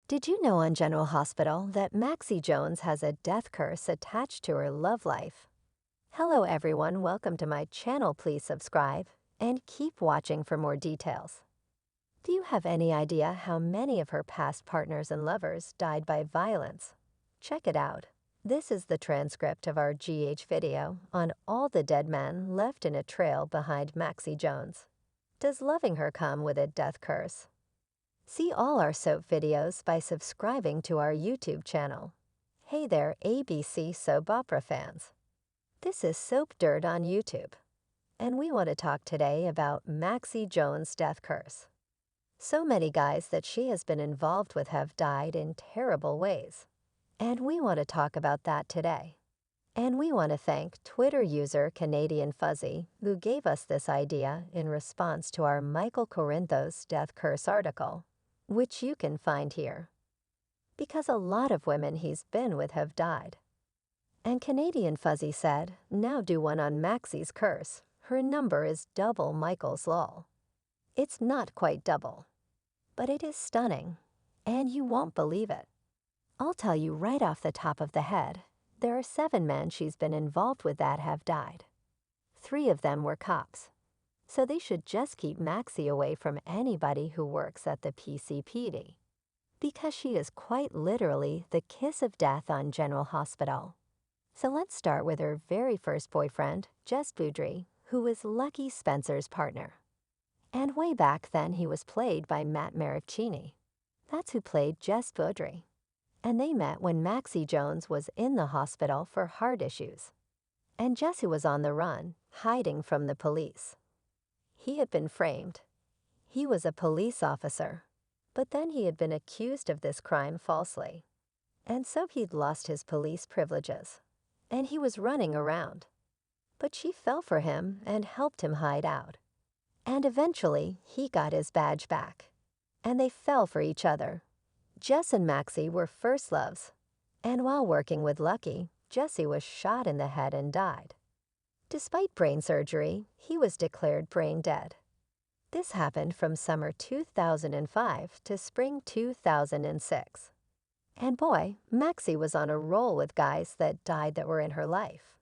Did you know on General Hospital that Maxie Jones has a death curse attached to her love life? Hello everyone, welcome to my channel. Please subscribe and keep watching for more details. Do you have any idea how many of her past partners and lovers died by violence? Check it out. This is the transcript of our GH video on all the dead men left in a trail behind Maxie Jones. Does loving her come with a death curse? See all our soap videos by subscribing to our YouTube channel. Hey there, ABC soap opera fans. This is Soap Dirt on YouTube, and we want to talk today about Maxie Jones' death curse. So many guys that she has been involved with have died in terrible ways, and we want to talk about that today. And we want to thank Twitter user Canadian Fuzzy, who gave us this idea in response to our Michael Corinthos death curse article, which you can find here. Because a lot of women he's been with have died. And Canadian Fuzzy said, now do one on Maxie's curse. Her number is double Michael's lol. It's not quite double, but it is stunning, and you won't believe it. I'll tell you right off the top of the head, there are 7 men she's been involved with that have died. 3 of them were cops. So they should just keep Maxie away from anybody who works at the PCPD, because she is quite literally the kiss of death on General Hospital. So let's start with her very first boyfriend, Jess Boudry, who was Lucky Spencer's partner. And way back then he was played by Matt Maricchini. That's who played Jess Boudry. And they met when Maxie Jones was in the hospital for heart issues. And Jesse was on the run, hiding from the police. He had been framed. He was a police officer, but then he had been accused of this crime falsely. And so he'd lost his police privileges, and he was running around. But she fell for him and helped him hide out. And eventually, he got his badge back, and they fell for each other. Jess and Maxie were first loves, and while working with Lucky, Jesse was shot in the head and died. Despite brain surgery, he was declared brain dead. This happened from summer 2005 to spring 2006. And boy, Maxie was on a roll with guys that died that were in her life.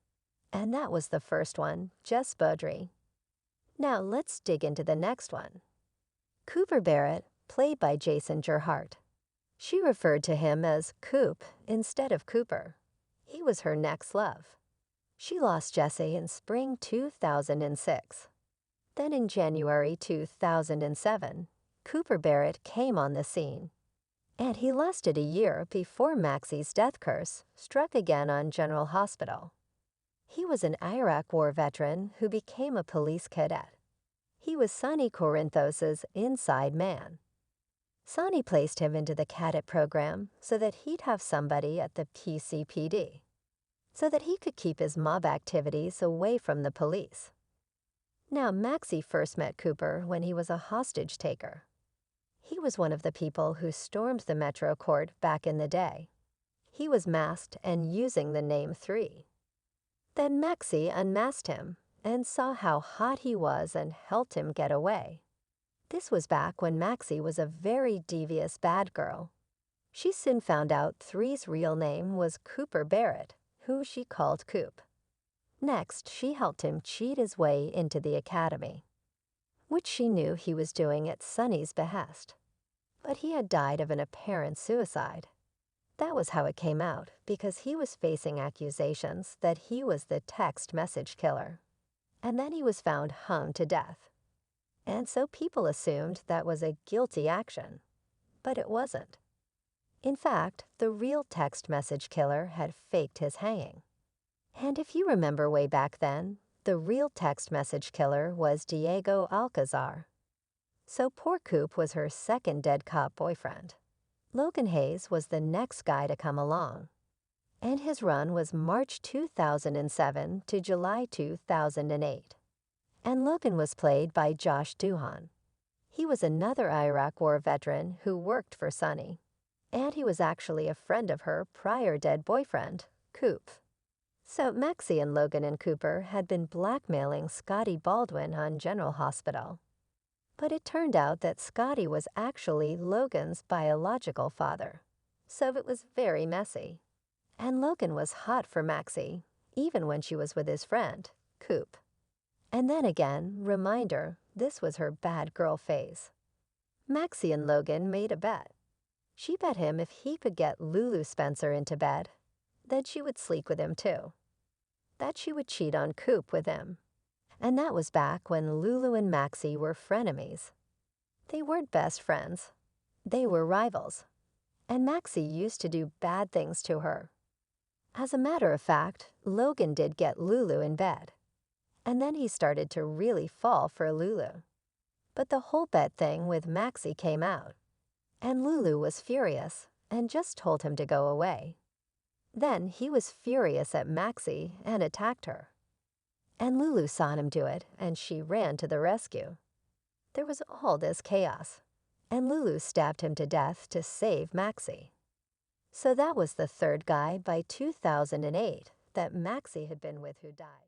And that was the first one, Jess Boudry. Now let's dig into the next one. Cooper Barrett, played by Jason Gerhardt. She referred to him as Coop instead of Cooper. He was her next love. She lost Jesse in spring 2006. Then in January 2007, Cooper Barrett came on the scene. And he lasted a year before Maxie's death curse struck again on General Hospital. He was an Iraq War veteran who became a police cadet. He was Sonny Corinthos' inside man. Sonny placed him into the cadet program so that he'd have somebody at the PCPD, so that he could keep his mob activities away from the police. Now, Maxie first met Cooper when he was a hostage taker. He was one of the people who stormed the Metro Court back in the day. He was masked and using the name 3. Then Maxie unmasked him and saw how hot he was and helped him get away. This was back when Maxie was a very devious bad girl. She soon found out 3's real name was Cooper Barrett, who she called Coop. Next, she helped him cheat his way into the academy, which she knew he was doing at Sonny's behest. But he had died of an apparent suicide. That was how it came out, because he was facing accusations that he was the text message killer. And then he was found hung to death. And so people assumed that was a guilty action, but it wasn't. In fact, the real text message killer had faked his hanging. And if you remember way back then, the real text message killer was Diego Alcazar. So poor Coop was her second dead cop boyfriend. Logan Hayes was the next guy to come along. And his run was March 2007 to July 2008. And Logan was played by Josh Duhan. He was another Iraq War veteran who worked for Sonny. And he was actually a friend of her prior dead boyfriend, Coop. So Maxie and Logan and Cooper had been blackmailing Scotty Baldwin on General Hospital. But it turned out that Scotty was actually Logan's biological father. So it was very messy. And Logan was hot for Maxie, even when she was with his friend, Coop. And then again, reminder, this was her bad girl phase. Maxie and Logan made a bet. She bet him if he could get Lulu Spencer into bed, then she would sleep with him too. That she would cheat on Coop with him. And that was back when Lulu and Maxie were frenemies. They weren't best friends. They were rivals. And Maxie used to do bad things to her. As a matter of fact, Logan did get Lulu in bed. And then he started to really fall for Lulu. But the whole bet thing with Maxie came out. And Lulu was furious and just told him to go away. Then he was furious at Maxie and attacked her. And Lulu saw him do it, and she ran to the rescue. There was all this chaos, and Lulu stabbed him to death to save Maxie. So that was the third guy by 2008 that Maxie had been with who died.